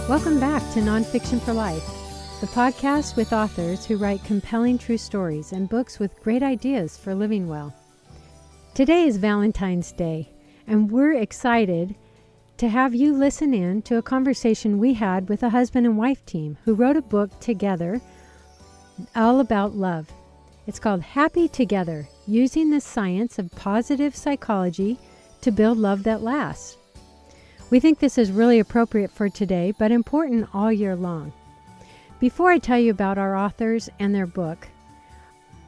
Welcome back to Nonfiction for Life, the podcast with authors who write compelling true stories and books with great ideas for living well. Today is Valentine's Day, and we're excited to have you listen in to a conversation we had with a husband and wife team who wrote a book together all about love. It's called Happy Together, Using the Science of Positive Psychology to Build Love That Lasts. We think this is really appropriate for today, but important all year long. Before I tell you about our authors and their book,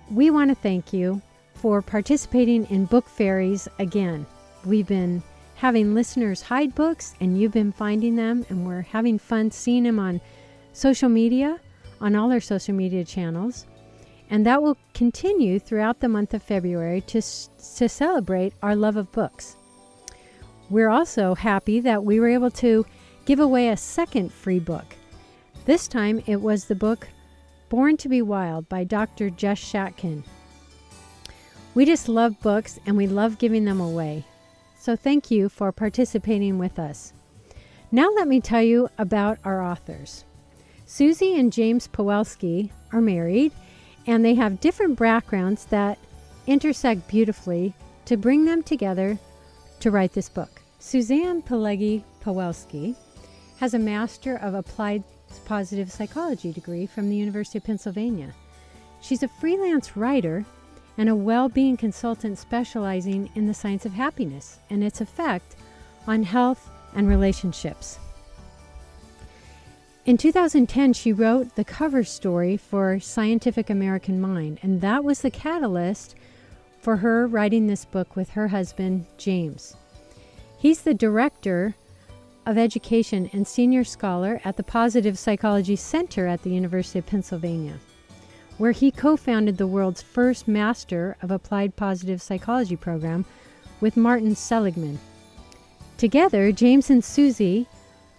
we want to thank you for participating in book fairies again. We've been having listeners hide books, and you've been finding them, and we're having fun seeing them on social media, on all our social media channels. And that will continue throughout the month of February to celebrate our love of books. We're also happy that we were able to give away a second free book. This time it was the book Born to be Wild by Dr. Jess Shatkin. We just love books and we love giving them away. So thank you for participating with us. Now let me tell you about our authors. Suzie and James Pawelski are married, and they have different backgrounds that intersect beautifully to bring them together to write this book. Suzie Pawelski has a Master of Applied Positive Psychology degree from the University of Pennsylvania. She's a freelance writer and a well-being consultant specializing in the science of happiness and its effect on health and relationships. In 2010, she wrote the cover story for Scientific American Mind, and that was the catalyst for her writing this book with her husband, James. He's the director of education and senior scholar at the Positive Psychology Center at the University of Pennsylvania, where he co-founded the world's first Master of Applied Positive Psychology program with Martin Seligman. Together, James and Suzy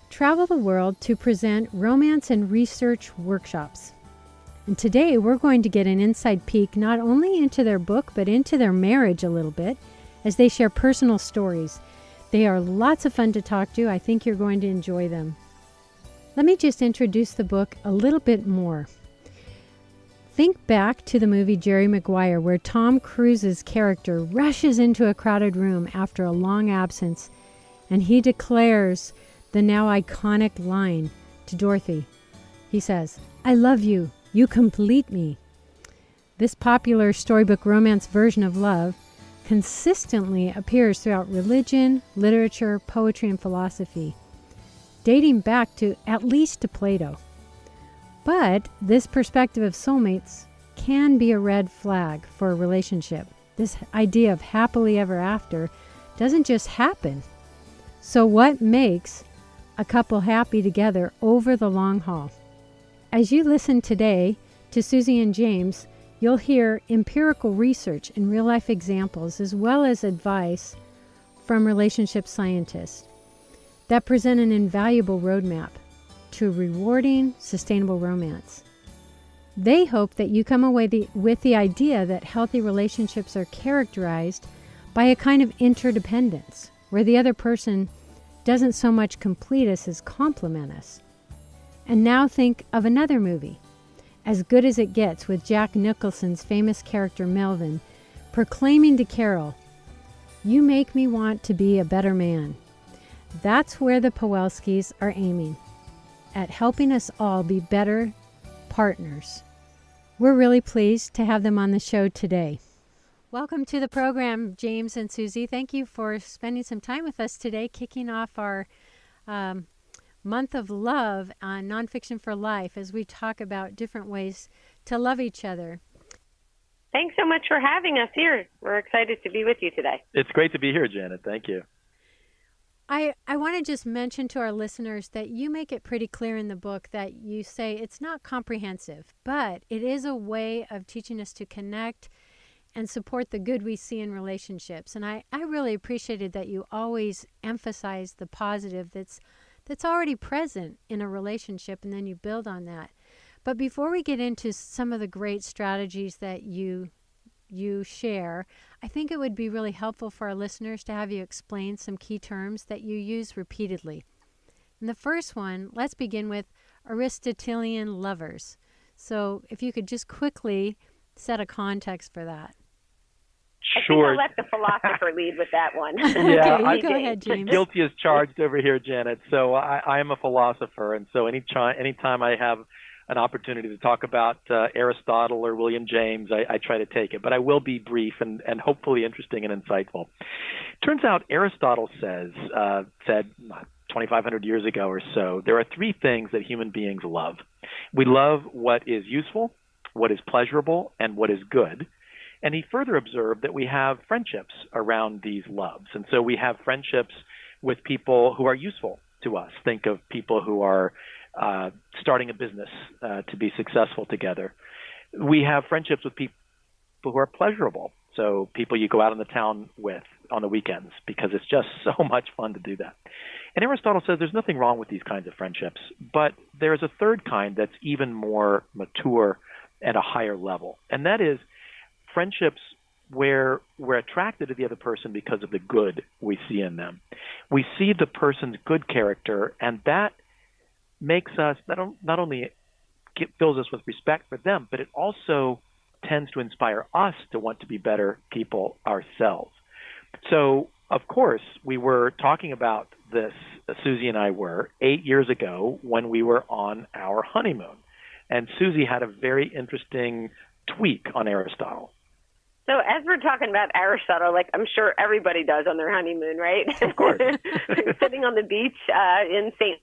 travel the world to present romance and research workshops. And today we're going to get an inside peek not only into their book, but into their marriage a little bit as they share personal stories. They are lots of fun to talk to. I think you're going to enjoy them. Let me just introduce the book a little bit more. Think back to the movie Jerry Maguire, where Tom Cruise's character rushes into a crowded room after a long absence, and he declares the now iconic line to Dorothy. He says, "I love you. You complete me." This popular storybook romance version of love consistently appears throughout religion, literature, poetry, and philosophy, dating back to at least to Plato. But this perspective of soulmates can be a red flag for a relationship. This idea of happily ever after doesn't just happen. So what makes a couple happy together over the long haul? As you listen today to Suzie and James, you'll hear empirical research and real-life examples, as well as advice from relationship scientists that present an invaluable roadmap to rewarding, sustainable romance. They hope that you come away with the idea that healthy relationships are characterized by a kind of interdependence, where the other person doesn't so much complete us as complement us. And now think of another movie, As Good as It Gets, with Jack Nicholson's famous character Melvin proclaiming to Carol, "You make me want to be a better man." That's where the Pawelskis are aiming, at helping us all be better partners. We're really pleased to have them on the show today. Welcome to the program, James and Suzy. Thank you for spending some time with us today, kicking off our month of love on Nonfiction for Life as we talk about different ways to love each other. Thanks so much for having us here. We're excited to be with you today. It's great to be here, Janet. Thank you. I want to just mention to our listeners that you make it pretty clear in the book that you say it's not comprehensive, but it is a way of teaching us to connect and support the good we see in relationships. And I really appreciated that you always emphasize the positive that's already present in a relationship, and then you build on that. But before we get into some of the great strategies that you share, I think it would be really helpful for our listeners to have you explain some key terms that you use repeatedly. And the first one, let's begin with Aristotelian lovers. So if you could just quickly set a context for that. I Sure. think I'll let the philosopher lead with that one. Yeah, Okay, you go ahead, James. Guilty as charged over here, Janet. So I am a philosopher, and so anytime I have an opportunity to talk about Aristotle or William James, I try to take it. But I will be brief and hopefully interesting and insightful. Turns out Aristotle said 2,500 years ago or so, there are three things that human beings love. We love what is useful, what is pleasurable, and what is good. And he further observed that we have friendships around these loves. And so we have friendships with people who are useful to us. Think of people who are starting a business to be successful together. We have friendships with people who are pleasurable. So people you go out in the town with on the weekends because it's just so much fun to do that. And Aristotle says there's nothing wrong with these kinds of friendships, but there's a third kind that's even more mature at a higher level. And that is friendships where we're attracted to the other person because of the good we see in them. We see the person's good character, and that makes us not only fills us with respect for them, but it also tends to inspire us to want to be better people ourselves. So, of course, we were talking about this, Suzy and I were, 8 years ago when we were on our honeymoon. And Suzy had a very interesting tweak on Aristotle. So as we're talking about Aristotle, like I'm sure everybody does on their honeymoon, right? Of course. Sitting on the beach in St.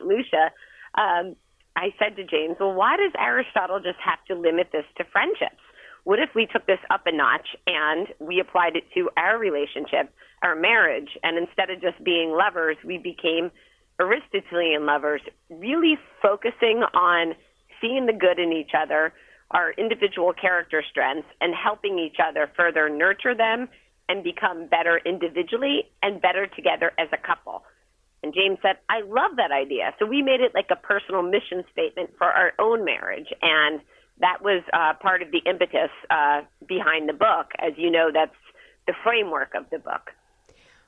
Lucia, I said to James, well, why does Aristotle just have to limit this to friendships? What if we took this up a notch and we applied it to our relationship, our marriage, and instead of just being lovers, we became Aristotelian lovers, really focusing on seeing the good in each other, our individual character strengths, and helping each other further nurture them and become better individually and better together as a couple. And James said, I love that idea. So we made it like a personal mission statement for our own marriage. And that was part of the impetus behind the book. As you know, that's the framework of the book.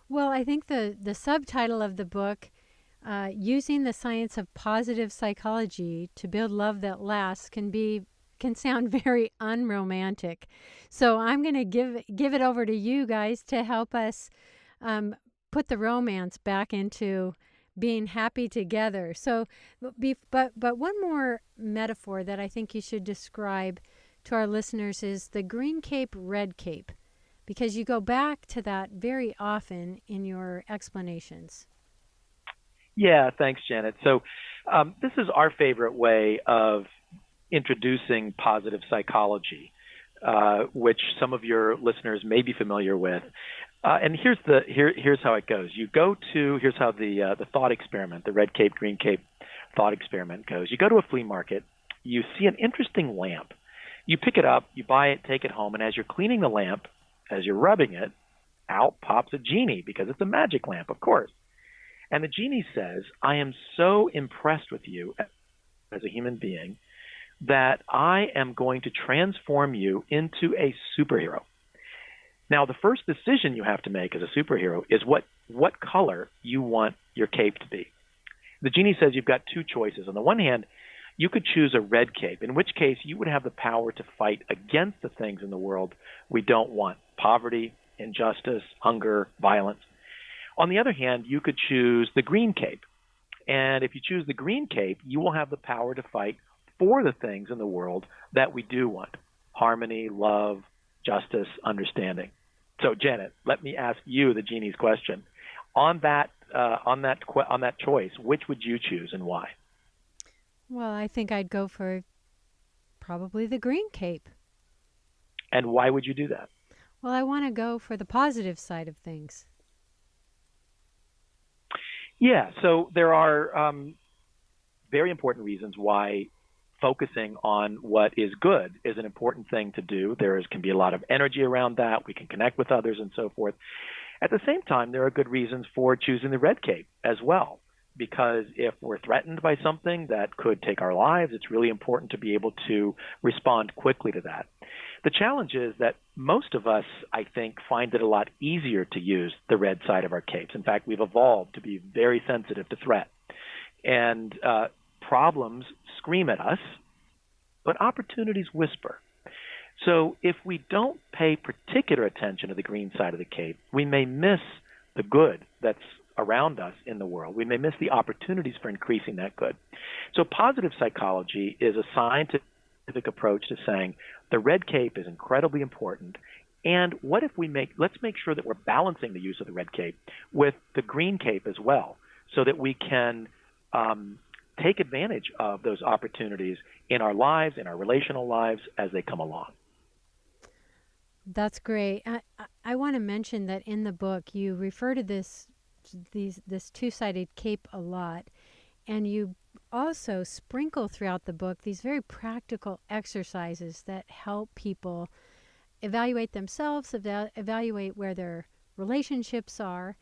Well, I think the subtitle of the book, Using the Science of Positive Psychology to Build Love That Lasts, can sound very unromantic. So I'm going to give it over to you guys to help us put the romance back into being happy together. So, but one more metaphor that I think you should describe to our listeners is the green cape, red cape, because you go back to that very often in your explanations. Yeah, thanks, Janet. So this is our favorite way of introducing positive psychology, which some of your listeners may be familiar with. And here's how it goes. Here's how the thought experiment, the red cape, green cape thought experiment goes. You go to a flea market, you see an interesting lamp. You pick it up, you buy it, take it home, and as you're cleaning the lamp, as you're rubbing it, out pops a genie, because it's a magic lamp, of course. And the genie says, I am so impressed with you as a human being that I am going to transform you into a superhero. Now, the first decision you have to make as a superhero is what color you want your cape to be. The genie says you've got two choices. On the one hand, you could choose a red cape, in which case you would have the power to fight against the things in the world we don't want: poverty, injustice, hunger, violence. On the other hand, you could choose the green cape. And if you choose the green cape, you will have the power to fight for the things in the world that we do want: harmony, love, justice, understanding. So, Janet, let me ask you the genie's question. On that choice, which would you choose and why? Well, I think I'd go for probably the green cape. And why would you do that? Well, I want to go for the positive side of things. Yeah, so there are very important reasons why focusing on what is good is an important thing to do. Can be a lot of energy around that. We can connect with others and so forth. At the same time, there are good reasons for choosing the red cape as well, because if we're threatened by something that could take our lives, it's really important to be able to respond quickly to that. The challenge is that most of us, I think, find it a lot easier to use the red side of our capes. In fact, we've evolved to be very sensitive to threat. And problems scream at us, but opportunities whisper. So if we don't pay particular attention to the green side of the cape, we may miss the good that's around us in the world. We may miss the opportunities for increasing that good. So positive psychology is a scientific approach to saying the red cape is incredibly important. And what if let's make sure that we're balancing the use of the red cape with the green cape as well, so that we can take advantage of those opportunities in our lives, in our relational lives, as they come along. That's great. I want to mention that in the book you refer to this two-sided cape a lot, and you also sprinkle throughout the book these very practical exercises that help people evaluate themselves, evaluate where their relationships are.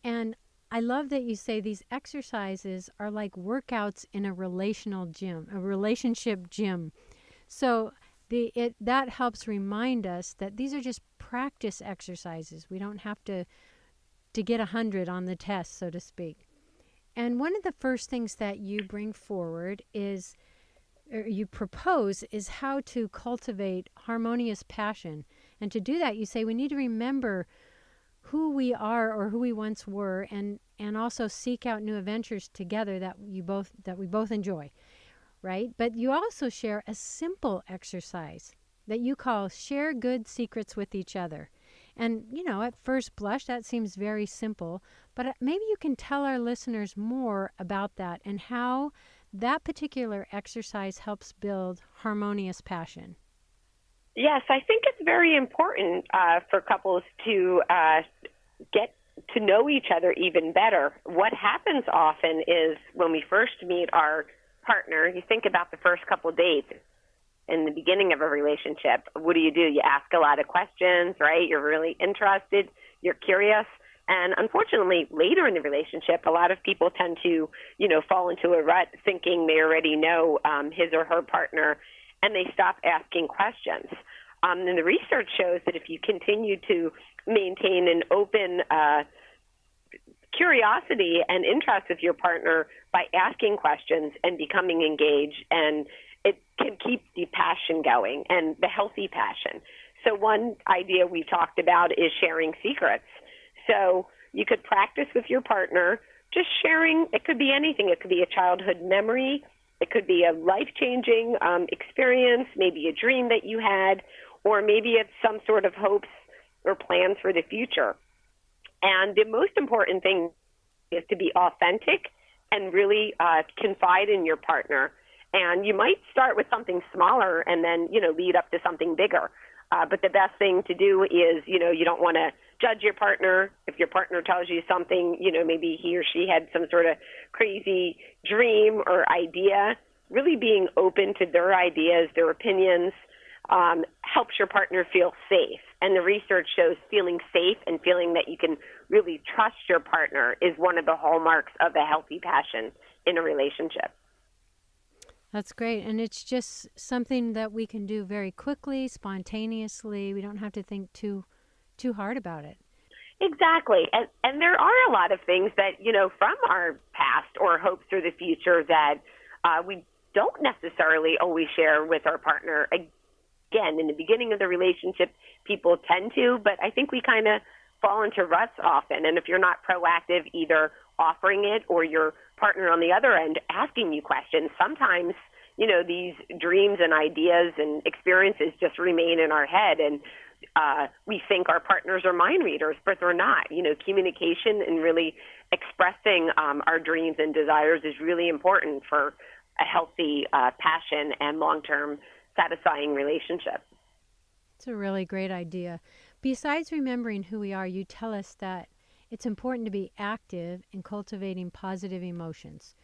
And I love that you say these exercises are like workouts in a relationship gym. So that helps remind us that these are just practice exercises. We don't have to get 100 on the test, so to speak. And one of the first things that you bring forward you propose is how to cultivate harmonious passion. And to do that, you say we need to remember who we are or who we once were, and also seek out new adventures together that we both enjoy. Right? But you also share a simple exercise that you call share good secrets with each other. And, at first blush, that seems very simple, but maybe you can tell our listeners more about that and how that particular exercise helps build harmonious passion. Yes, I think it's very important for couples to get to know each other even better. What happens often is when we first meet our partner, you think about the first couple dates in the beginning of a relationship. What do? You ask a lot of questions, right? You're really interested, you're curious. And unfortunately, later in the relationship, a lot of people tend to, fall into a rut thinking they already know his or her partner, and they stop asking questions. And the research shows that if you continue to maintain an open curiosity and interest with your partner by asking questions and becoming engaged, and it can keep the passion going and the healthy passion. So one idea we talked about is sharing secrets. So you could practice with your partner just sharing. It could be anything. It could be a childhood memory. It could be a life-changing experience, maybe a dream that you had, or maybe it's some sort of hopes or plans for the future. And the most important thing is to be authentic and really confide in your partner. And you might start with something smaller and then, lead up to something bigger. But the best thing to do is, you don't want to judge your partner. If your partner tells you something, maybe he or she had some sort of crazy dream or idea, really being open to their ideas, their opinions, helps your partner feel safe. And the research shows feeling safe and feeling that you can really trust your partner is one of the hallmarks of a healthy passion in a relationship. That's great. And it's just something that we can do very quickly, spontaneously. We don't have to think too hard about it. Exactly. And there are a lot of things that, from our past or hopes for the future that we don't necessarily always share with our partner. Again, in the beginning of the relationship, people tend to, but I think we kind of fall into ruts often. And if you're not proactive, either offering it or your partner on the other end asking you questions, sometimes, these dreams and ideas and experiences just remain in our head. And we think our partners are mind readers, but they're not. Communication and really expressing our dreams and desires is really important for a healthy passion and long-term satisfying relationship. It's a really great idea. Besides remembering who we are, you tell us that it's important to be active in cultivating positive emotions.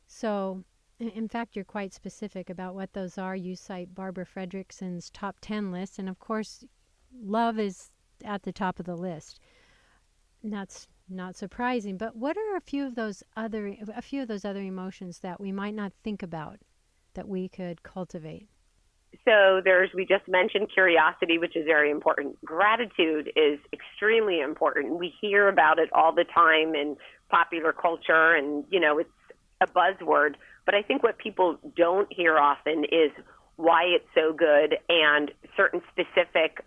So, in fact, you're quite specific about what those are. You cite Barbara Fredrickson's top 10 list, and of course, love is at the top of the list. And that's not surprising. But what are a few of those other emotions that we might not think about that we could cultivate? So we just mentioned curiosity, which is very important. Gratitude is extremely important. We hear about it all the time in popular culture, and, it's a buzzword, but I think what people don't hear often is why it's so good and certain specific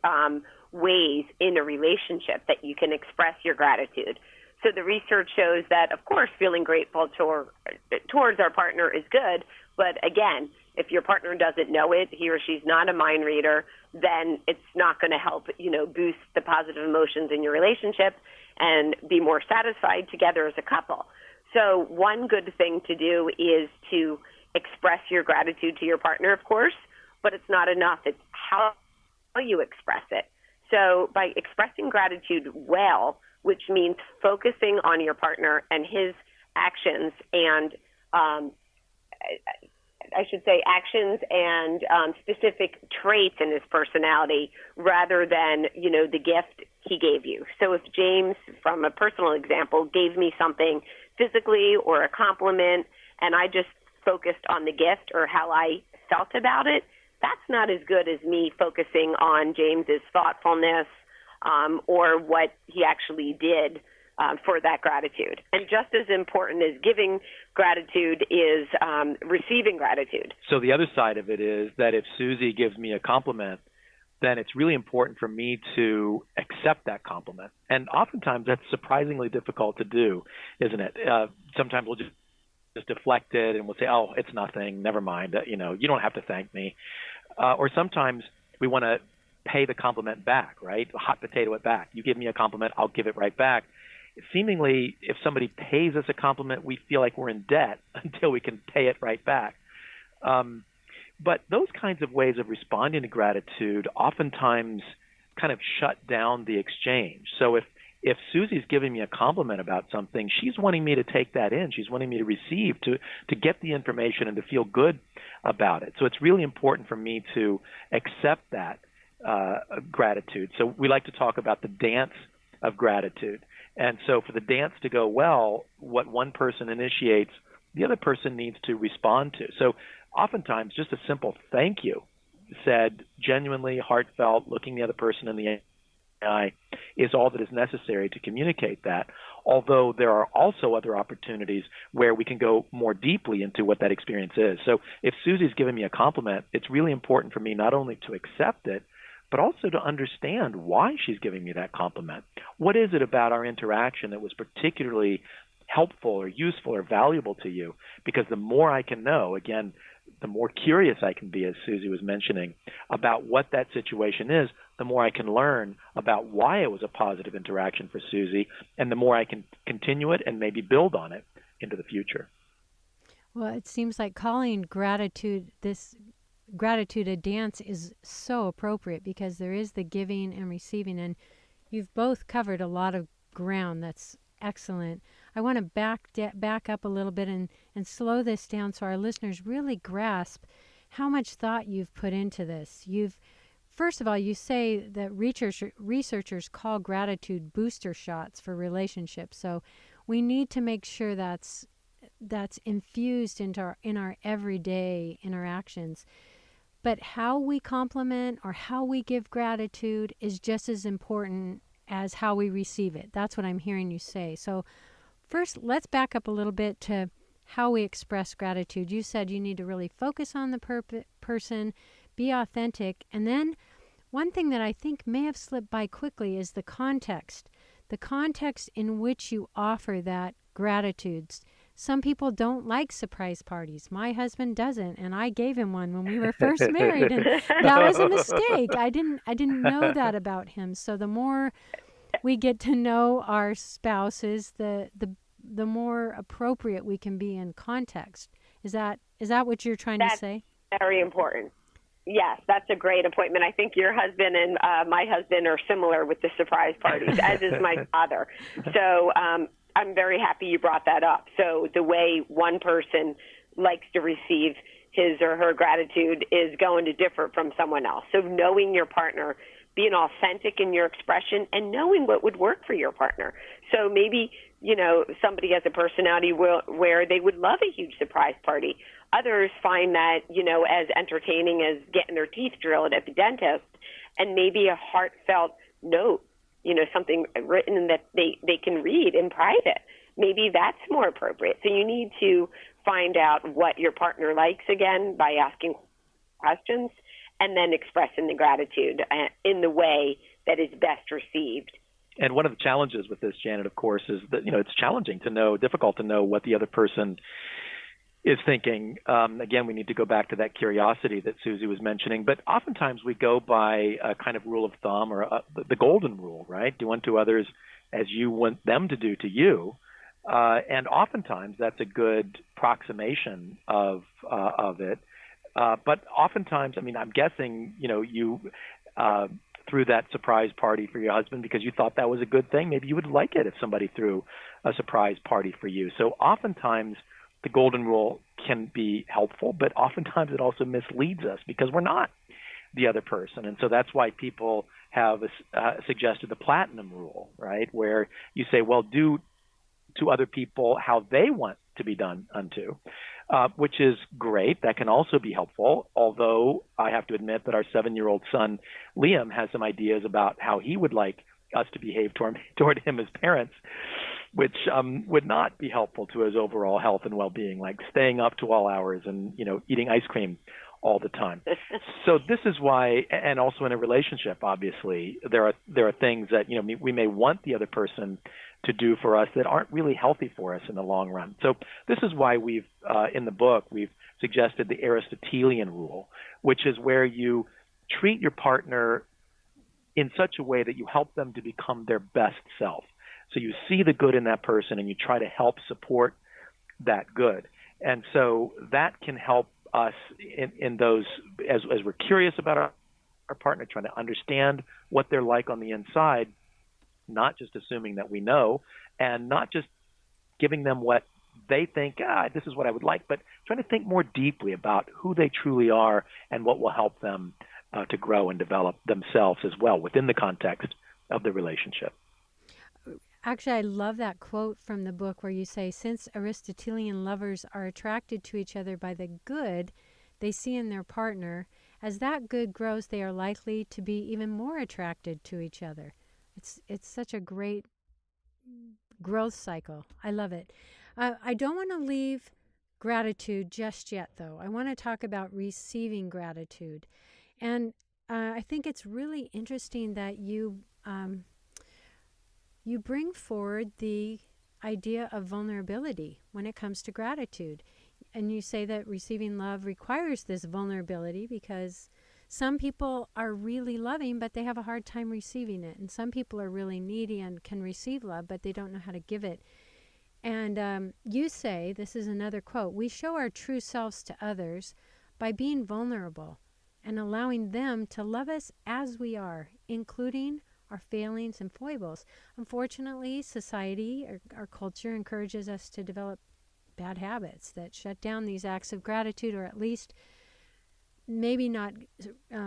ways in a relationship that you can express your gratitude. So the research shows that, of course, feeling grateful towards our partner is good, but again, if your partner doesn't know it, he or she's not a mind reader, then it's not going to help, boost the positive emotions in your relationship and be more satisfied together as a couple. So one good thing to do is to express your gratitude to your partner, of course, but it's not enough. It's how you express it. So by expressing gratitude well, which means focusing on your partner and his actions and actions and specific traits in his personality rather than, the gift he gave you. So if James, from a personal example, gave me something physically or a compliment and I just focused on the gift or how I felt about it, that's not as good as me focusing on James's thoughtfulness or what he actually did for that gratitude. And just as important as giving gratitude is receiving gratitude. So the other side of it is that if Suzy gives me a compliment, then it's really important for me to accept that compliment. And oftentimes that's surprisingly difficult to do, isn't it? Sometimes we'll just deflect it and we'll say, oh, it's nothing, never mind, you don't have to thank me. Or sometimes we want to pay the compliment back, right? Hot potato it back. You give me a compliment, I'll give it right back. Seemingly, if somebody pays us a compliment, we feel like we're in debt until we can pay it right back. But those kinds of ways of responding to gratitude oftentimes kind of shut down the exchange. So if Suzy's giving me a compliment about something, she's wanting me to take that in. She's wanting me to receive, to get the information and to feel good about it. So it's really important for me to accept that gratitude. So we like to talk about the dance of gratitude. And so for the dance to go well, what one person initiates, the other person needs to respond to. So oftentimes just a simple thank you said genuinely, heartfelt, looking the other person in the eye is all that is necessary to communicate that. Although there are also other opportunities where we can go more deeply into what that experience is. So if Suzy's giving me a compliment, it's really important for me not only to accept it, but also to understand why she's giving me that compliment. What is it about our interaction that was particularly helpful or useful or valuable to you? Because the more I can know, again, the more curious I can be, as Suzy was mentioning, about what that situation is, the more I can learn about why it was a positive interaction for Suzy, and the more I can continue it and maybe build on it into the future. Well, it seems like calling gratitude a dance is so appropriate because there is the giving and receiving, and you've both covered a lot of ground. That's excellent. I want to back up a little bit and slow this down so our listeners really grasp how much thought you've put into this. First of all, you say that researchers call gratitude booster shots for relationships. So we need to make sure that's infused in our everyday interactions. But how we compliment or how we give gratitude is just as important as how we receive it. That's what I'm hearing you say. So first, let's back up a little bit to how we express gratitude. You said you need to really focus on the person, be authentic, and then one thing that I think may have slipped by quickly is the context in which you offer that gratitude. Some people don't like surprise parties. My husband doesn't, and I gave him one when we were first married, and that was a mistake. I didn't know that about him. So the more we get to know our spouses, the more appropriate we can be in context. Is that what you're trying to say? Very important. Yes, that's a great appointment. I think your husband and my husband are similar with the surprise parties, as is my father. So I'm very happy you brought that up. So the way one person likes to receive his or her gratitude is going to differ from someone else. So knowing your partner, being authentic in your expression, and knowing what would work for your partner. So maybe, somebody has a personality where they would love a huge surprise party. Others find that, as entertaining as getting their teeth drilled at the dentist, and maybe a heartfelt note, something written that they can read in private. Maybe that's more appropriate. So you need to find out what your partner likes again by asking questions, and then expressing the gratitude in the way that is best received. And one of the challenges with this, Janet, of course, is that, it's challenging to know, difficult to know what the other person is thinking. Again, we need to go back to that curiosity that Susie was mentioning. But oftentimes we go by a kind of rule of thumb, or the golden rule, right? Do unto others as you want them to do to you. And oftentimes that's a good approximation of it. But oftentimes, I'm guessing, you threw that surprise party for your husband because you thought that was a good thing. Maybe you would like it if somebody threw a surprise party for you. So oftentimes the golden rule can be helpful, but oftentimes it also misleads us because we're not the other person. And so that's why people have suggested the platinum rule, right, where you say, well, do to other people how they want to be done unto, which is great. That can also be helpful, although I have to admit that our 7-year-old son, Liam, has some ideas about how he would like us to behave toward him as parents, which would not be helpful to his overall health and well-being, like staying up to all hours and, eating ice cream all the time. So this is why, and also in a relationship, obviously, there are things that, we may want the other person to do for us that aren't really healthy for us in the long run. So this is why we've, in the book, we've suggested the Aristotelian rule, which is where you treat your partner in such a way that you help them to become their best self. So you see the good in that person and you try to help support that good. And so that can help us in those, as we're curious about our partner, trying to understand what they're like on the inside, not just assuming that we know, and not just giving them what they think, this is what I would like, but trying to think more deeply about who they truly are and what will help them to grow and develop themselves as well within the context of the relationship. Actually, I love that quote from the book where you say, since Aristotelian lovers are attracted to each other by the good they see in their partner, as that good grows, they are likely to be even more attracted to each other. It's such a great growth cycle. I love it. I don't want to leave gratitude just yet, though. I want to talk about receiving gratitude. And I think it's really interesting that you bring forward the idea of vulnerability when it comes to gratitude. And you say that receiving love requires this vulnerability because some people are really loving, but they have a hard time receiving it. And some people are really needy and can receive love, but they don't know how to give it. And you say, this is another quote, we show our true selves to others by being vulnerable and allowing them to love us as we are, including our failings and foibles. Unfortunately, society, our culture encourages us to develop bad habits that shut down these acts of gratitude, or at least maybe not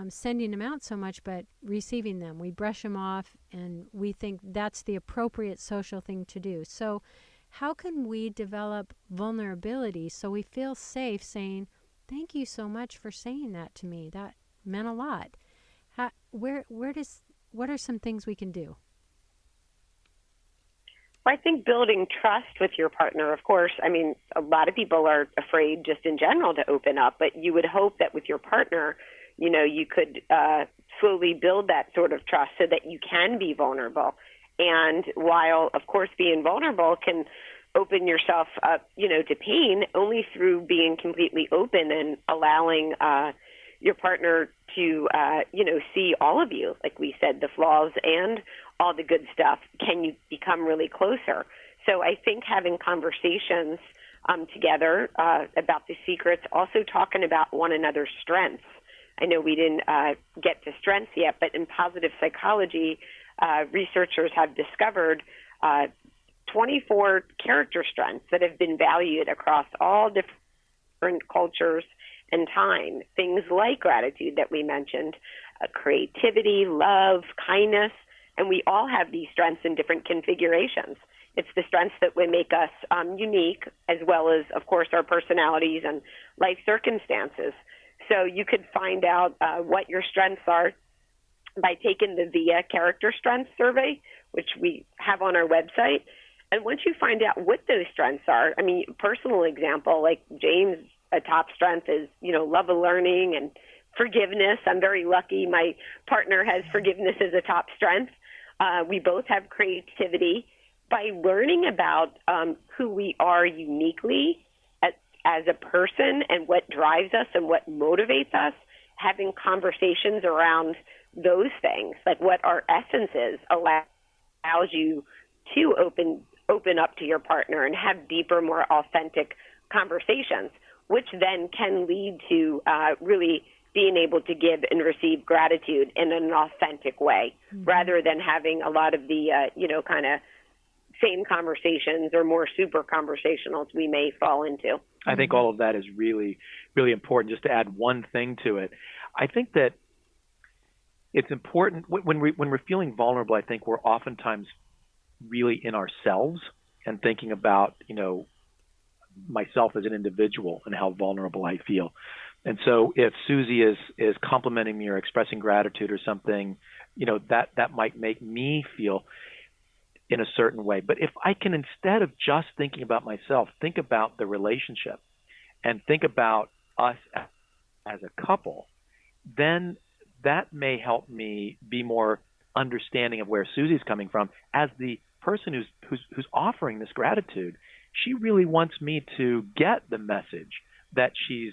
sending them out so much, but receiving them. We brush them off, and we think that's the appropriate social thing to do. So how can we develop vulnerability so we feel safe saying, thank you so much for saying that to me. That meant a lot. What are some things we can do? Well, I think building trust with your partner, of course, a lot of people are afraid just in general to open up, but you would hope that with your partner, you could slowly build that sort of trust so that you can be vulnerable. And while, of course, being vulnerable can open yourself up, to pain, only through being completely open and allowing your partner to, see all of you, like we said, the flaws and all the good stuff, can you become really closer. So I think having conversations together about the secrets, also talking about one another's strengths. I know we didn't get to strengths yet, but in positive psychology, researchers have discovered 24 character strengths that have been valued across all different cultures and time. Things like gratitude that we mentioned, creativity, love, kindness, and we all have these strengths in different configurations. It's the strengths that would make us unique, as well as, of course, our personalities and life circumstances. So you could find out what your strengths are by taking the VIA Character Strengths Survey, which we have on our website. And once you find out what those strengths are, I mean, personal example, like James, a top strength is, love of learning and forgiveness. I'm very lucky. My partner has forgiveness as a top strength. We both have creativity. By learning about who we are uniquely as a person and what drives us and what motivates us, having conversations around those things, like what our essence is, allows you to open up to your partner and have deeper, more authentic conversations, which then can lead to really being able to give and receive gratitude in an authentic way, rather than having a lot of the, kind of same conversations or more super conversationals we may fall into. I think all of that is really, really important. Just to add one thing to it, I think that it's important when we're feeling vulnerable. I think we're oftentimes really in ourselves and thinking about, myself as an individual and how vulnerable I feel. And so if Susie is complimenting me or expressing gratitude or something, that might make me feel in a certain way. But if I can, instead of just thinking about myself, think about the relationship and think about us as a couple, then that may help me be more understanding of where Susie's coming from as the person who's offering this gratitude. She really wants me to get the message that she's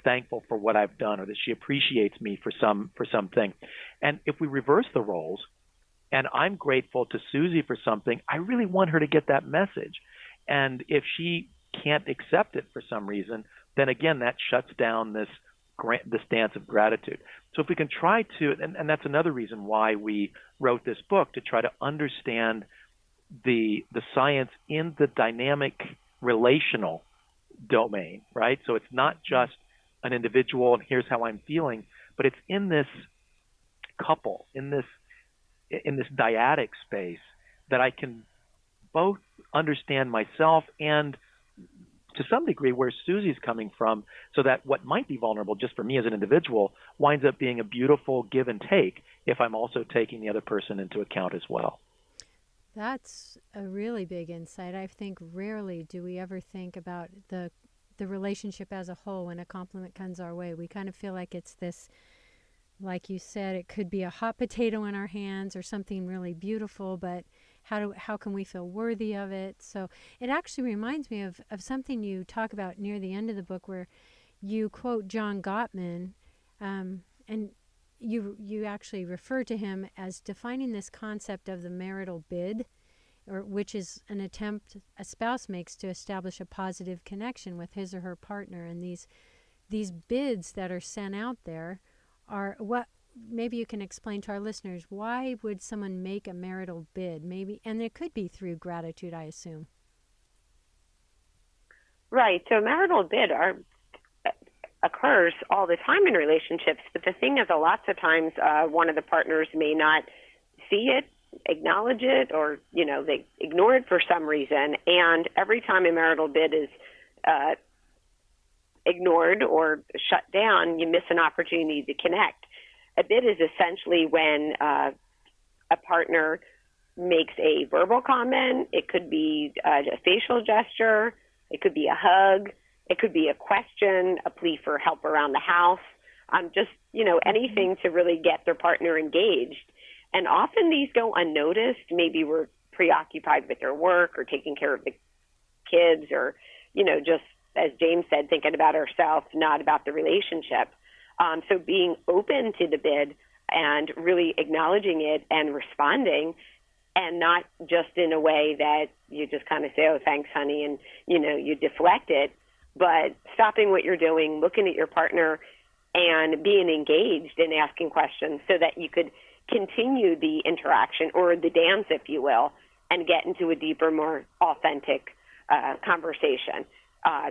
thankful for what I've done, or that she appreciates me for something. And if we reverse the roles, and I'm grateful to Susie for something, I really want her to get that message. And if she can't accept it for some reason, then again, that shuts down this dance of gratitude. So if we can try to, and that's another reason why we wrote this book, to try to understand the science in the dynamic relational domain, right? So it's not just an individual and here's how I'm feeling, but it's in this couple, in this dyadic space, that I can both understand myself and to some degree where Susie's coming from, so that what might be vulnerable just for me as an individual winds up being a beautiful give and take if I'm also taking the other person into account as well. That's a really big insight. I think rarely do we ever think about the relationship as a whole when a compliment comes our way. We kind of feel like it's this, like you said, it could be a hot potato in our hands or something really beautiful, but how can we feel worthy of it? So it actually reminds me of something you talk about near the end of the book, where you quote John Gottman, and you actually refer to him as defining this concept of the marital bid, which is an attempt a spouse makes to establish a positive connection with his or her partner. And these bids that are sent out there are what, maybe you can explain to our listeners, why would someone make a marital bid? Maybe, and it could be through gratitude, I assume. Right. So marital bid occurs all the time in relationships, but the thing is, lots of times one of the partners may not see it, acknowledge it, or they ignore it for some reason. And every time a marital bid is ignored or shut down, you miss an opportunity to connect. A bid is essentially when a partner makes a verbal comment. It could be a facial gesture. It could be a hug. It could be a question, a plea for help around the house, just anything to really get their partner engaged. And often these go unnoticed. Maybe we're preoccupied with their work or taking care of the kids, or just, as James said, thinking about ourselves, not about the relationship. So being open to the bid and really acknowledging it and responding, and not just in a way that you just kind of say, oh, thanks, honey, and, you deflect it, but stopping what you're doing, looking at your partner, and being engaged and asking questions so that you could continue the interaction, or the dance, if you will, and get into a deeper, more authentic conversation.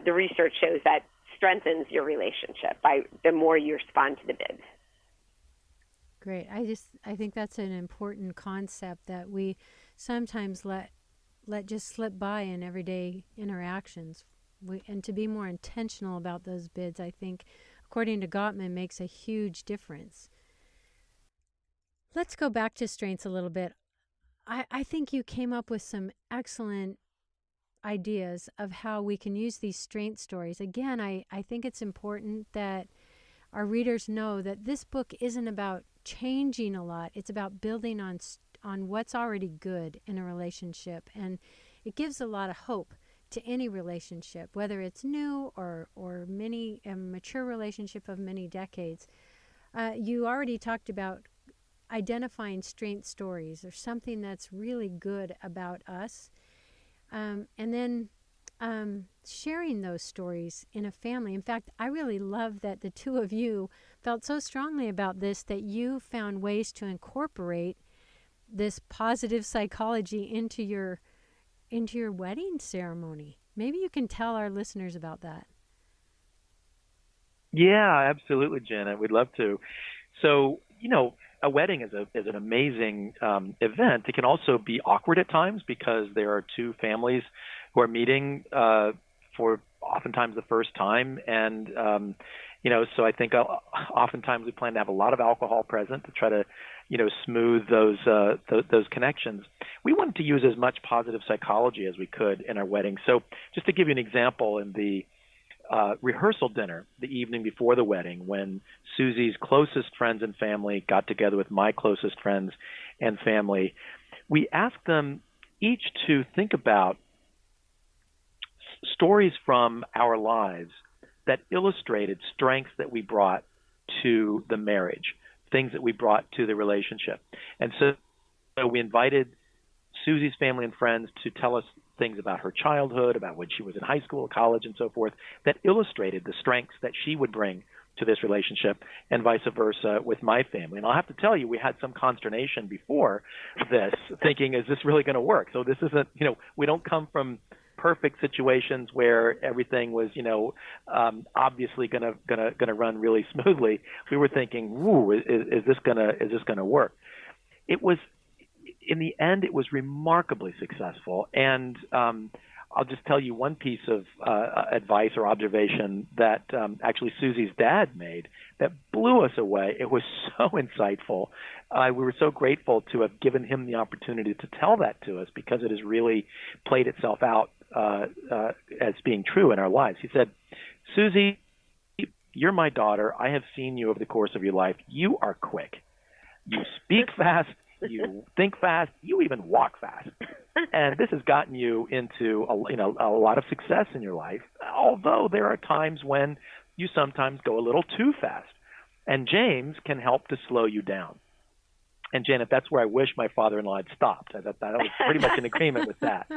The research shows that strengthens your relationship by the more you respond to the bids. Great. I think that's an important concept that we sometimes let just slip by in everyday interactions. And to be more intentional about those bids, I think, according to Gottman, makes a huge difference. Let's go back to strengths a little bit. I think you came up with some excellent ideas of how we can use these strength stories. Again, I think it's important that our readers know that this book isn't about changing a lot. It's about building on what's already good in a relationship. And it gives a lot of hope to any relationship, whether it's new or many a mature relationship of many decades. You already talked about identifying strength stories or something that's really good about us. And then sharing those stories in a family. In fact, I really love that the two of you felt so strongly about this that you found ways to incorporate this positive psychology into your wedding ceremony. Maybe you can tell our listeners about that. Yeah, absolutely, Janet. We'd love to. So, a wedding is an amazing event. It can also be awkward at times because there are two families who are meeting for oftentimes the first time, and so I think oftentimes we plan to have a lot of alcohol present to try to smooth those connections. We wanted to use as much positive psychology as we could in our wedding. So, just to give you an example, in the rehearsal dinner the evening before the wedding, when Susie's closest friends and family got together with my closest friends and family, we asked them each to think about stories from our lives that illustrated strengths that we brought to the marriage, things that we brought to the relationship. And so we invited Susie's family and friends to tell us things about her childhood, about when she was in high school, college, and so forth, that illustrated the strengths that she would bring to this relationship, and vice versa with my family. And I'll have to tell you, we had some consternation before this, thinking, is this really going to work? So this isn't, we don't come from perfect situations where everything was, obviously gonna run really smoothly. We were thinking, is this gonna work? It was. In the end, it was remarkably successful. And I'll just tell you one piece of advice or observation that actually Susie's dad made that blew us away. It was so insightful. We were so grateful to have given him the opportunity to tell that to us, because it has really played itself out as being true in our lives. He said, "Susie, you're my daughter. I have seen you over the course of your life. You are quick. You speak fast. You think fast, you even walk fast. And this has gotten you into a lot of success in your life, although there are times when you sometimes go a little too fast. And James can help to slow you down." And Janet, that's where I wish my father-in-law had stopped. I was pretty much in agreement with that,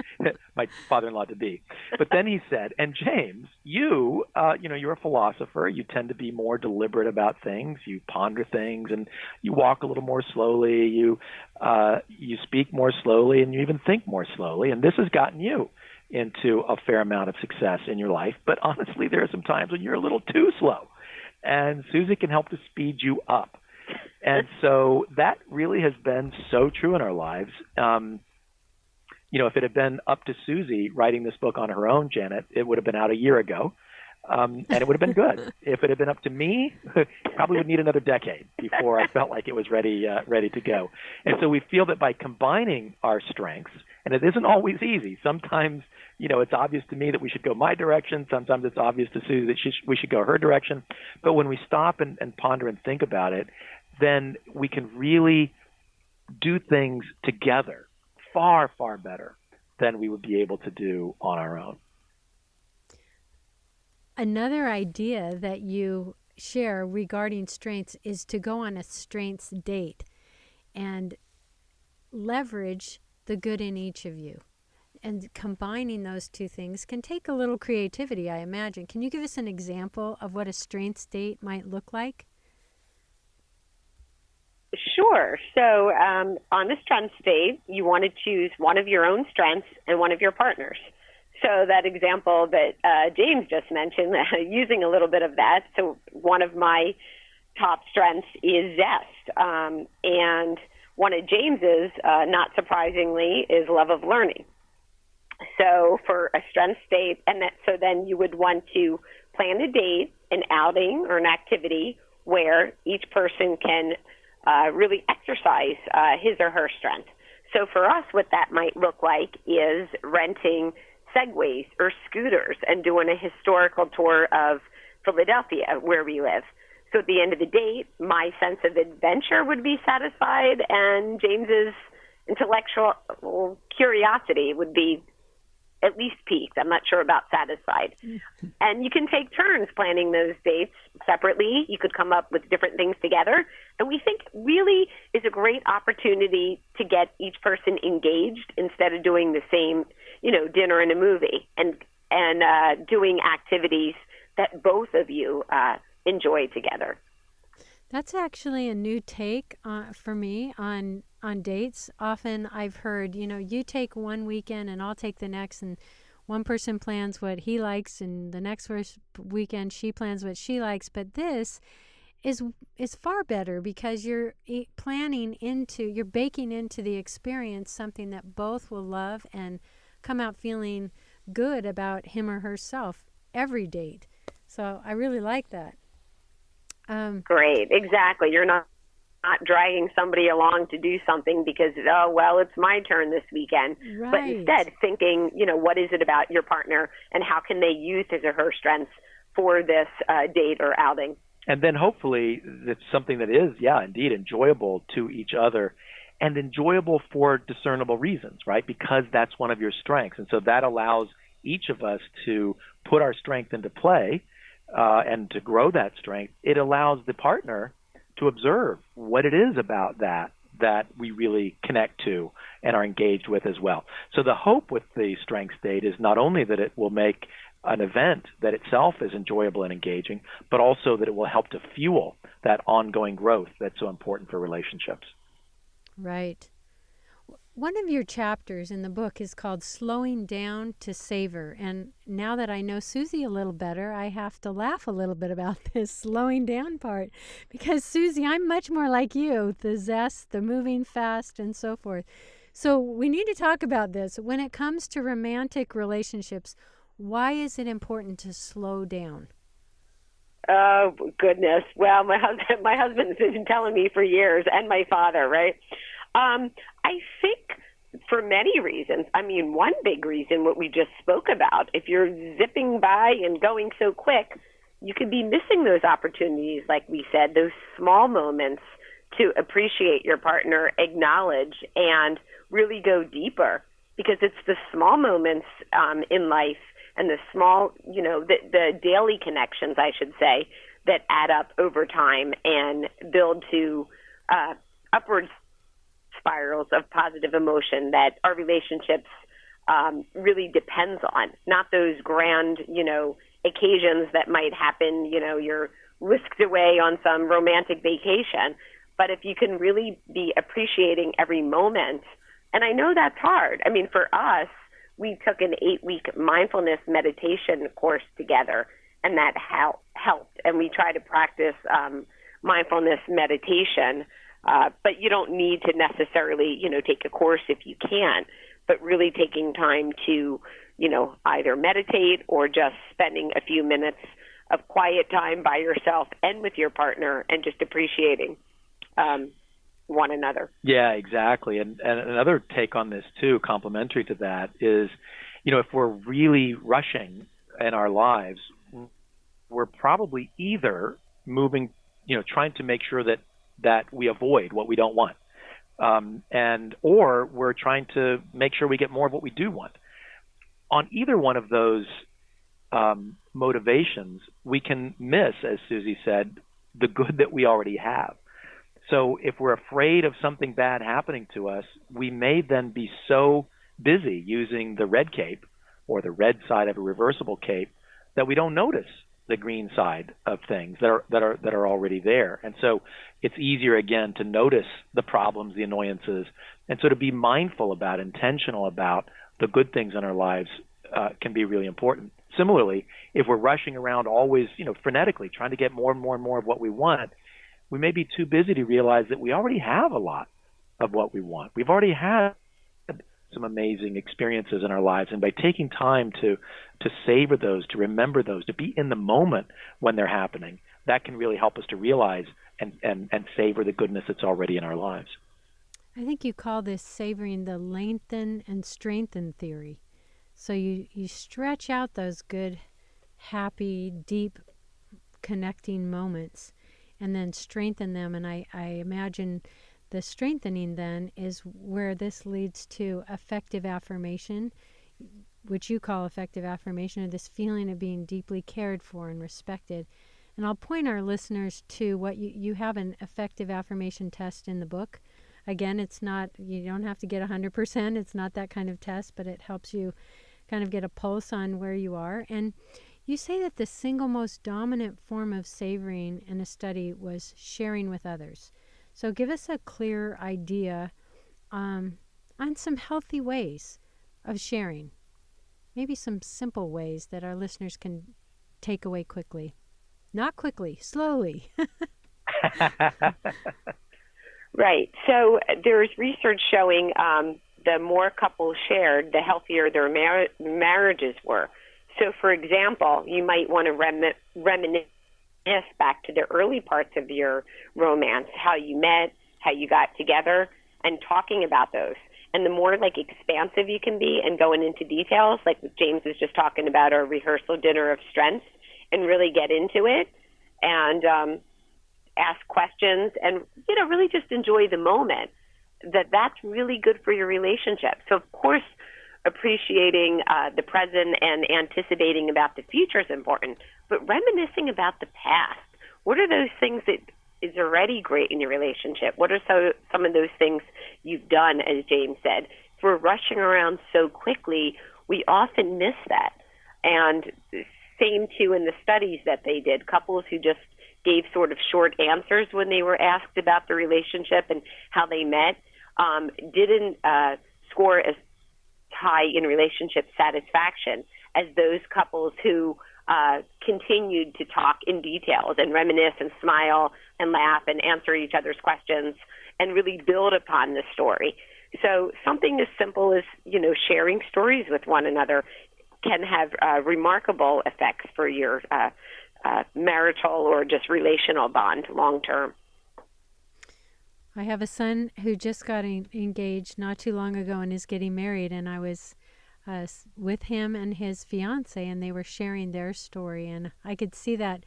my father-in-law to be. But then he said, "And James, you're a philosopher. You tend to be more deliberate about things. You ponder things, and you walk a little more slowly. You speak more slowly, and you even think more slowly. And this has gotten you into a fair amount of success in your life. But honestly, there are some times when you're a little too slow, and Susie can help to speed you up." And so that really has been so true in our lives. If it had been up to Susie writing this book on her own, Janet, it would have been out a year ago, and it would have been good. If it had been up to me, probably would need another decade before I felt like it was ready to go. And so we feel that by combining our strengths, and it isn't always easy. Sometimes, it's obvious to me that we should go my direction. Sometimes it's obvious to Susie that we should go her direction. But when we stop and ponder and think about it, then we can really do things together far, far better than we would be able to do on our own. Another idea that you share regarding strengths is to go on a strengths date and leverage the good in each of you. And combining those two things can take a little creativity, I imagine. Can you give us an example of what a strengths date might look like? Sure. So on the strengths date, you want to choose one of your own strengths and one of your partner's. So that example that James just mentioned, using a little bit of that. So one of my top strengths is zest. And one of James's, not surprisingly, is love of learning. So for a strengths date, so then you would want to plan a date, an outing, or an activity where each person can really exercise his or her strength. So for us, what that might look like is renting Segways or scooters and doing a historical tour of Philadelphia, where we live. So at the end of the date, my sense of adventure would be satisfied, and James's intellectual curiosity would be at least piqued. I'm not sure about satisfied. And you can take turns planning those dates separately. You could come up with different things together. And we think really is a great opportunity to get each person engaged instead of doing the same, dinner and a movie, and doing activities that both of you enjoy together. That's actually a new take for me on dates. Often I've heard, you take one weekend and I'll take the next, and one person plans what he likes and the next weekend she plans what she likes. But this is far better because you're baking into the experience something that both will love and come out feeling good about him or herself every date. So I really like that. Great, exactly. You're not dragging somebody along to do something because, it's my turn this weekend. Right. But instead thinking, what is it about your partner and how can they use his or her strengths for this date or outing? And then hopefully it's something that is, indeed enjoyable to each other and enjoyable for discernible reasons, right? Because that's one of your strengths. And so that allows each of us to put our strength into play and to grow that strength. It allows the partner to observe what it is about that we really connect to and are engaged with as well. So the hope with the strengths date is not only that it will make an event that itself is enjoyable and engaging, but also that it will help to fuel that ongoing growth that's so important for relationships. Right. One of your chapters in the book is called Slowing Down to Savor. And now that I know Suzy a little better, I have to laugh a little bit about this slowing down part. Because, Suzy, I'm much more like you, the zest, the moving fast, and so forth. So we need to talk about this. When it comes to romantic relationships, why is it important to slow down? Oh, goodness. Well, my husband's been telling me for years, and my father, right? I think for many reasons. I mean, one big reason, what we just spoke about, if you're zipping by and going so quick, you could be missing those opportunities, like we said, those small moments to appreciate your partner, acknowledge, and really go deeper. Because it's the small moments in life and the small, the daily connections, I should say, that add up over time and build to upward spirals of positive emotion that our relationships really depends on, not those grand, occasions that might happen, you're whisked away on some romantic vacation. But if you can really be appreciating every moment, and I know that's hard. I mean, for us, we took an 8-week mindfulness meditation course together, and that helped. And we try to practice mindfulness meditation. But you don't need to necessarily, take a course if you can, but really taking time to, either meditate or just spending a few minutes of quiet time by yourself and with your partner and just appreciating one another. Yeah, exactly. And another take on this, too, complementary to that, is, if we're really rushing in our lives, we're probably either moving, trying to make sure that we avoid what we don't want, or we're trying to make sure we get more of what we do want. On either one of those motivations, we can miss, as Suzy said, the good that we already have. So if we're afraid of something bad happening to us, we may then be so busy using the red cape or the red side of a reversible cape that we don't notice the green side of things that are already there. And so it's easier, again, to notice the problems, the annoyances, and so to be mindful about, intentional about the good things in our lives can be really important. Similarly, if we're rushing around always, frenetically trying to get more and more and more of what we want, we may be too busy to realize that we already have a lot of what we want. We've already had some amazing experiences in our lives, and by taking time to savor those, to remember those, to be in the moment when they're happening, that can really help us to realize and savor the goodness that's already in our lives. I think you call this savoring the lengthen and strengthen theory. So you stretch out those good, happy, deep, connecting moments and then strengthen them. And I imagine the strengthening then is where this leads to effective affirmation, which you call effective affirmation, or this feeling of being deeply cared for and respected. And I'll point our listeners to what you have an effective affirmation test in the book. Again, it's not, you don't have to get 100%. It's not that kind of test, but it helps you kind of get a pulse on where you are. And you say that the single most dominant form of savoring in a study was sharing with others. So give us a clear idea on some healthy ways of sharing. Maybe some simple ways that our listeners can take away quickly. Not quickly, slowly. Right. So there's research showing the more couples shared, the healthier their marriages were. So, for example, you might want to reminisce back to the early parts of your romance, how you met, how you got together, and talking about those. And the more expansive you can be and going into details, like James was just talking about our rehearsal dinner of strengths, and really get into it and ask questions and, really just enjoy the moment, that's really good for your relationship. So, of course, appreciating the present and anticipating about the future is important, but reminiscing about the past. What are those things that is already great in your relationship? What are some of those things you've done, as James said? If we're rushing around so quickly, we often miss that. And same, too, in the studies that they did, couples who just gave sort of short answers when they were asked about the relationship and how they met didn't score as high in relationship satisfaction as those couples who continued to talk in details and reminisce and smile and laugh and answer each other's questions and really build upon the story. So something as simple as, sharing stories with one another can have remarkable effects for your marital or just relational bond long term. I have a son who just got engaged not too long ago and is getting married, and I was with him and his fiance, and they were sharing their story, and I could see that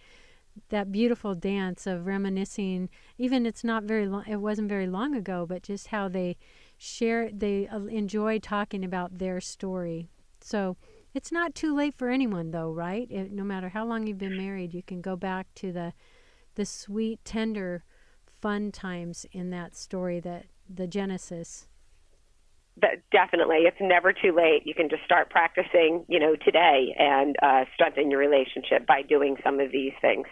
beautiful dance of reminiscing. Even it wasn't very long ago, but just how they enjoy talking about their story. So it's not too late for anyone, though, right? No matter how long you've been married, you can go back to the sweet, tender, fun times in that story, the Genesis. Definitely. It's never too late. You can just start practicing, today and strengthen your relationship by doing some of these things.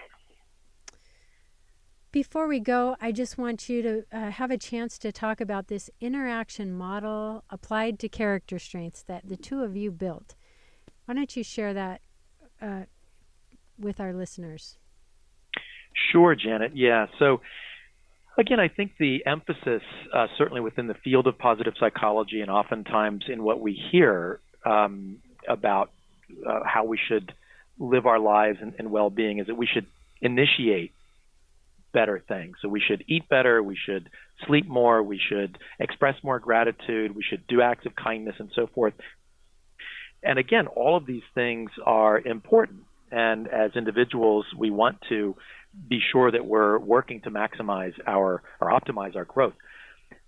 Before we go, I just want you to have a chance to talk about this interaction model applied to character strengths that the two of you built. Why don't you share that with our listeners? Sure, Janet. Yeah. So, again, I think the emphasis, certainly within the field of positive psychology and oftentimes in what we hear about how we should live our lives and well-being, is that we should initiate better things. So we should eat better, we should sleep more, we should express more gratitude, we should do acts of kindness and so forth. And again, all of these things are important. And as individuals, we want to be sure that we're working to maximize or optimize our growth.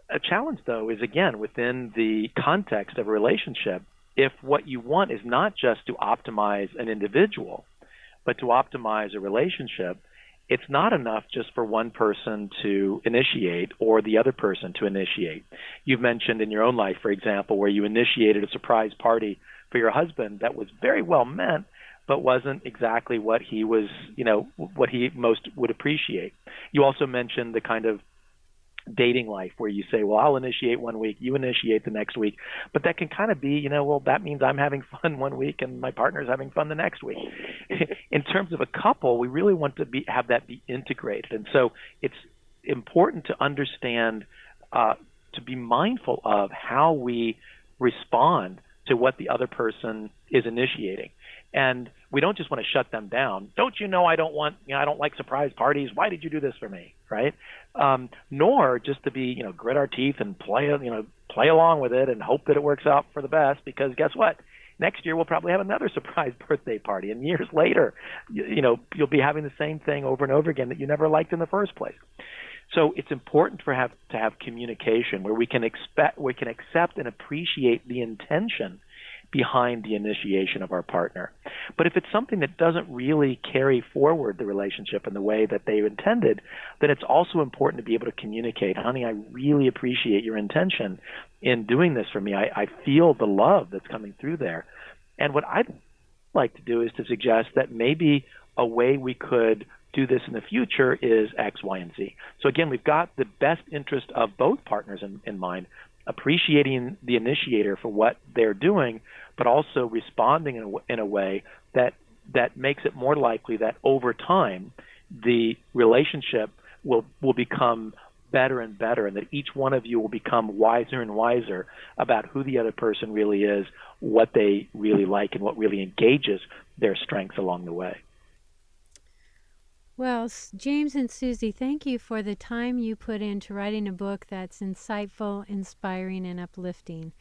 A challenge, though, is, again, within the context of a relationship, if what you want is not just to optimize an individual, but to optimize a relationship, it's not enough just for one person to initiate or the other person to initiate. You've mentioned in your own life, for example, where you initiated a surprise party for your husband that was very well meant, but wasn't exactly what he was, what he most would appreciate. You also mentioned the kind of dating life where you say, well, I'll initiate one week, you initiate the next week. But that can kind of be, well, that means I'm having fun one week and my partner's having fun the next week. In terms of a couple, we really want to have that be integrated. And so it's important to understand, to be mindful of how we respond to what the other person is initiating. And we don't just want to shut them down. Don't you know I don't like surprise parties. Why did you do this for me, right? Nor just to be, grit our teeth and play along with it and hope that it works out for the best, because guess what? Next year we'll probably have another surprise birthday party, and years later, you'll be having the same thing over and over again that you never liked in the first place. So it's important to have communication where we can accept and appreciate the intention behind the initiation of our partner. But if it's something that doesn't really carry forward the relationship in the way that they intended, then it's also important to be able to communicate, honey, I really appreciate your intention in doing this for me. I feel the love that's coming through there. And what I'd like to do is to suggest that maybe a way we could do this in the future is X, Y, and Z. So again, we've got the best interest of both partners in mind, appreciating the initiator for what they're doing, but also responding in a way that makes it more likely that over time the relationship will become better and better, and that each one of you will become wiser and wiser about who the other person really is, what they really like, and what really engages their strengths along the way. Well, James and Suzy, thank you for the time you put into writing a book that's insightful, inspiring, and uplifting.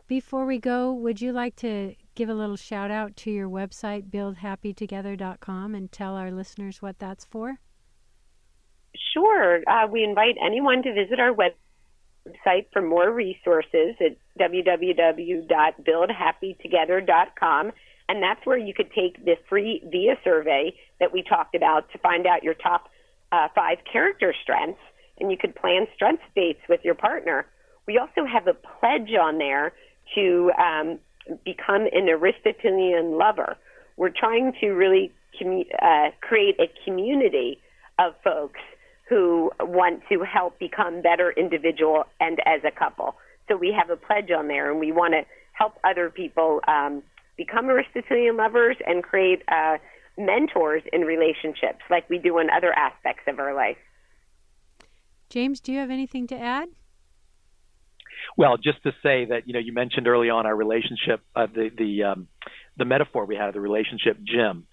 Before we go, would you like to give a little shout out to your website, buildhappytogether.com, and tell our listeners what that's for? Sure. We invite anyone to visit our website for more resources at www.buildhappytogether.com. And that's where you could take the free VIA survey that we talked about to find out your top 5 character strengths, and you could plan strengths dates with your partner. We also have a pledge on there to become an Aristotelian lover. We're trying to really create a community of folks who want to help become better individual and as a couple. So we have a pledge on there, and we want to help other people become Aristotelian lovers and create mentors in relationships like we do in other aspects of our life. James, do you have anything to add? Well, just to say that, you mentioned early on our relationship, the metaphor we had of the relationship gym.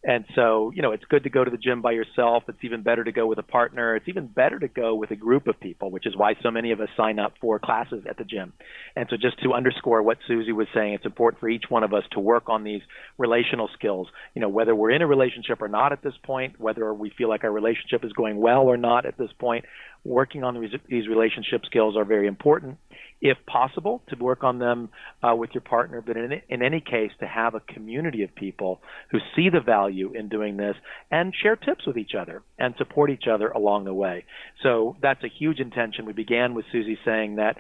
And so, it's good to go to the gym by yourself. It's even better to go with a partner. It's even better to go with a group of people, which is why so many of us sign up for classes at the gym. And so just to underscore what Suzy was saying, it's important for each one of us to work on these relational skills, whether we're in a relationship or not at this point, whether we feel like our relationship is going well or not at this point. Working on these relationship skills are very important. If possible, to work on them with your partner, but in any case, to have a community of people who see the value in doing this and share tips with each other and support each other along the way. So that's a huge intention. We began with Suzy saying that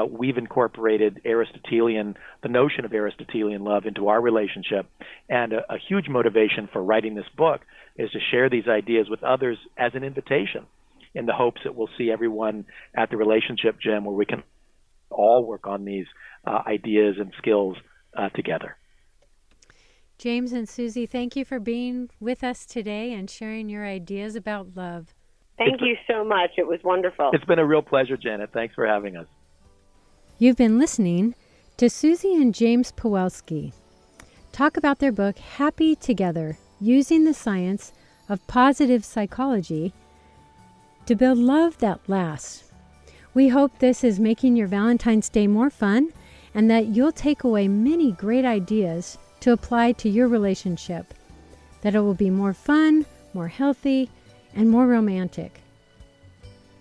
we've incorporated the notion of Aristotelian love into our relationship, and a huge motivation for writing this book is to share these ideas with others as an invitation, in the hopes that we'll see everyone at the relationship gym where we can all work on these ideas and skills together. James and Suzy, thank you for being with us today and sharing your ideas about love. Thank you so much. It was wonderful. It's been a real pleasure, Janet. Thanks for having us. You've been listening to Suzie and James Pawelski talk about their book, Happy Together, Using the Science of Positive Psychology to Build Love That Lasts. We hope this is making your Valentine's Day more fun, and that you'll take away many great ideas to apply to your relationship, that it will be more fun, more healthy, and more romantic.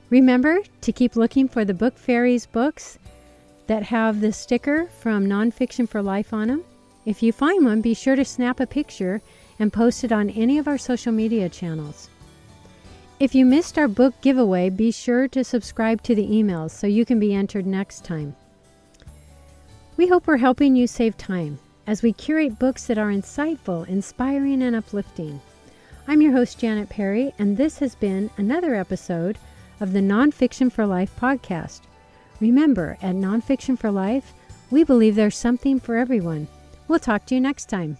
Remember to keep looking for the Book Fairies books that have the sticker from Nonfiction for Life on them. If you find one, be sure to snap a picture and post it on any of our social media channels. If you missed our book giveaway, be sure to subscribe to the emails so you can be entered next time. We hope we're helping you save time as we curate books that are insightful, inspiring, and uplifting. I'm your host, Janet Perry, and this has been another episode of the Nonfiction for Life podcast. Remember, at Nonfiction for Life, we believe there's something for everyone. We'll talk to you next time.